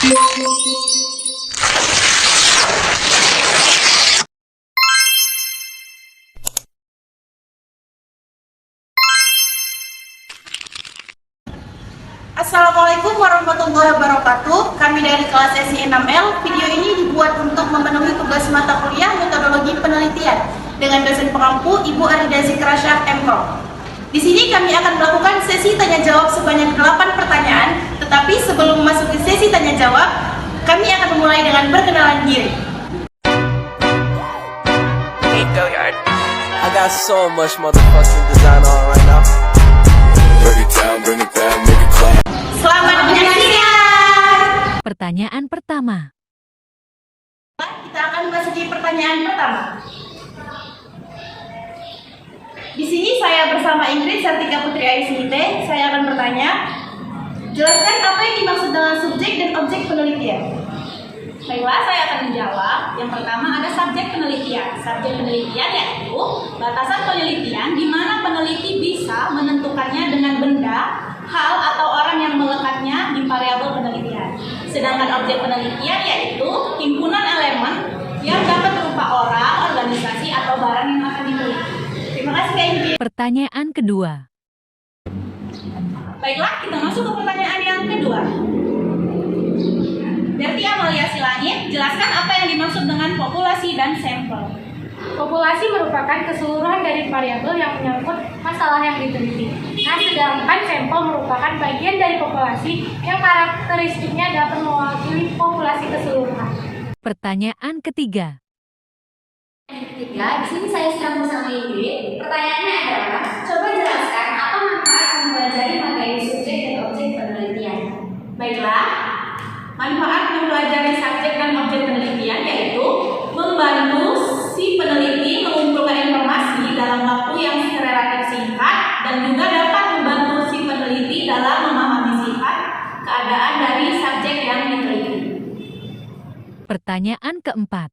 Assalamualaikum warahmatullahi wabarakatuh. Kami dari kelas SI 6L. Video ini dibuat untuk memenuhi tugas mata kuliah metodologi penelitian dengan dosen pengampu Ibu Arida Zikrasyah M.Com. Di sini kami akan melakukan sesi tanya jawab sebanyak 8 pertanyaan. Tetapi sebelum memasuki sesi tanya jawab, kami akan memulai dengan perkenalan diri. I got so much motherfucking design on right now. Break it down, bring it back, make it clap. Selamat menyaksikan. Pertanyaan pertama. Kita akan memasuki pertanyaan pertama. Di sini saya bersama Ingrid Sartika Putri Aisyite. Saya akan bertanya, jelaskan apa yang dimaksud dengan subjek dan objek penelitian. Baiklah, saya akan menjawab. Yang pertama ada subjek penelitian. Subjek penelitian yaitu batasan penelitian di mana peneliti bisa menentukannya dengan benda, hal atau orang yang melekatnya di variabel penelitian. Sedangkan objek penelitian yaitu himpunan elemen yang dapat berupa orang, organisasi, atau barang yang akan diteliti. Terima kasih Kak Ingrid. Pertanyaan kedua. Baiklah, kita masuk ke pertanyaan yang kedua. Berti Amalia Silangit, jelaskan apa yang dimaksud dengan populasi dan sampel. Populasi merupakan keseluruhan dari variabel yang menyangkut masalah yang diteliti. Nah, sedangkan sampel merupakan bagian dari populasi yang karakteristiknya dapat mewakili populasi keseluruhan. Pertanyaan ketiga. Di sini saya sedang bersama Ingrid. Pertanyaannya adalah, coba jelaskan apa manfaat mempelajari materi subjek dan objek penelitian. Baiklah, manfaat mempelajari subjek dan objek penelitian yaitu membantu si peneliti mengumpulkan informasi dalam waktu yang relatif singkat dan juga dapat membantu si peneliti dalam memahami sifat keadaan dari subjek yang diteliti. Pertanyaan keempat.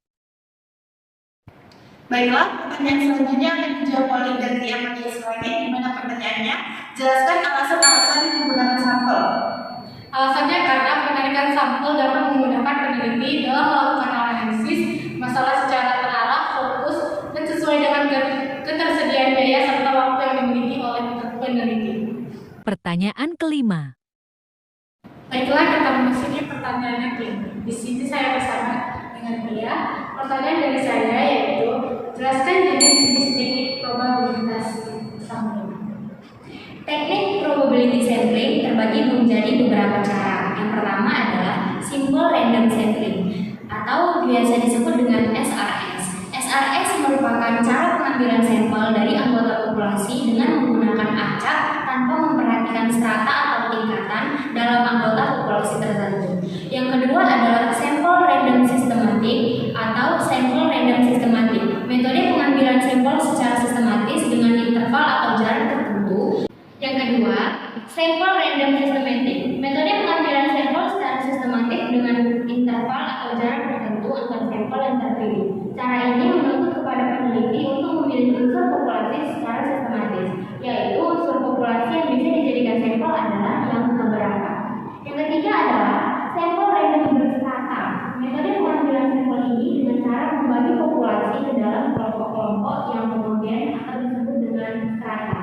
Baiklah, pertanyaan selanjutnya akan dijawab oleh Berti Amalia Silangit, di mana pertanyaannya, jelaskan alasan-alasan menggunakan sampel. Alasannya karena penarikan sampel dapat memudahkan peneliti dalam melakukan analisis masalah secara terarah, fokus, dan sesuai dengan ketersediaan daya serta waktu yang dimiliki oleh peneliti. Pertanyaan kelima. Baiklah, kita memasuki pertanyaan yang kelima. Di sini saya bersama dengan dia. Pertanyaan dari saya yaitu, jelaskan jenis-jenis teknik probabilitas sampling. Teknik probability sampling terbagi menjadi beberapa cara. Yang pertama adalah simple random sampling atau biasa disebut dengan SRS. SRS merupakan cara pengambilan sampel dari anggota populasi dengan menggunakan acak tanpa memperhatikan strata atau tingkatan dalam anggota populasi tertentu. Yang kedua adalah sample random systematic atau sample random systematic. Metode pengambilan sampel secara sistematis dengan interval atau jarak tertentu. Yang kedua, sample random systematic. Metode pengambilan sampel secara sistematis dengan interval atau jarak tertentu antar sampel yang terpilih. Cara ini menuntut kepada peneliti untuk memilih unsur populasi secara sistematis, yaitu unsur populasi yang bisa dijadikan sampel adalah yang keberapa. Yang ketiga adalah sampel random berstrata. Metode pengambilan sampel ini dengan cara membagi populasi ke dalam kelompok-kelompok yang kemudian akan disebut dengan strata.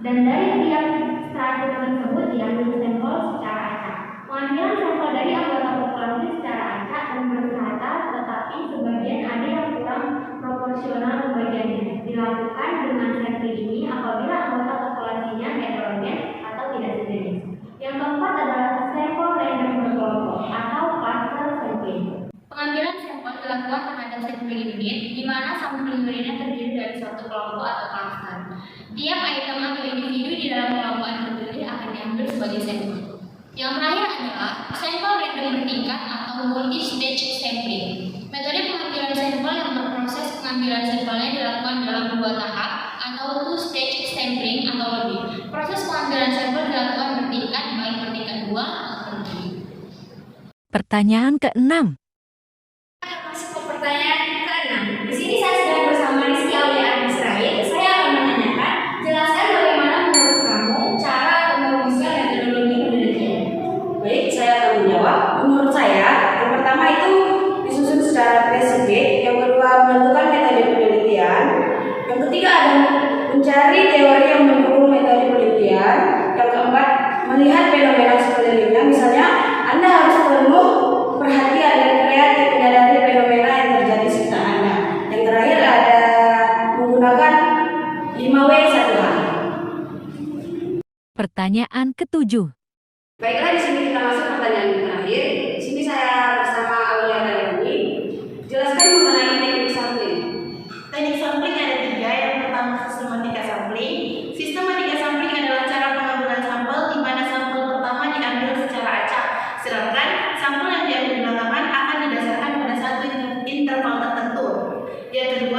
Dan dari tiap strata tersebut diambil sampel secara acak. Pengambilan sampel dari anggota populasi secara acak dan berstrata, tetapi sebagian ada yang kurang proporsional pembagiannya. Dilakukan dengan sampling ini apabila anggota populasinya heterogen atau tidak sejenis. Yang keempat adalah sampel random berkelompok atau cluster sampling. Pengambilan sampel dilakukan terhadap sampling unit, di mana sampling unitnya terdiri dari suatu kelompok atau cluster. Tiap item atau individu di dalam kelompok yang terpilih akan diambil sebagai sampel. Yang terakhir adalah sampel random bertingkat atau multi-stage sampling. Metode pengambilan sampel yang berproses pengambilan sampelnya dilakukan dalam 2 tahap atau two-stage sampling atau lebih. Proses pengambilan sampel dilakukan bertingkat, baik bertingkat 2 atau lebih. Pertanyaan keenam. Masuk ke pertanyaan ke-6. Di sini saya sedang bersama Rizky Aulia Israel. Saya akan menanyakan, jelaskan bagaimana menurut kamu cara merumuskan metodologi penelitian. Baik, saya akan menjawab. Menurut saya, secara spesifik, yang kedua menentukan metode penelitian, yang ketiga ada mencari teori yang mendukung metode penelitian, yang keempat melihat fenomena sekelilingnya. Misalnya Anda harus penuh perhatian dan kreatif menyadari fenomena yang terjadi sekitar Anda. Yang terakhir ada menggunakan 5W1H. Pertanyaan ketujuh. Baiklah, di sini kita masuk pertanyaan yang terakhir. Di sini saya bersama Aulia Tayani. Jelaskan mengenai teknik sampling. Teknik sampling ada 3. Yang pertama sistematika sampling. Sistematika sampling adalah cara pengambilan sampel di mana sampel pertama diambil secara acak, sedangkan sampel yang diambil belakangan akan didasarkan pada satu interval tertentu. Yang kedua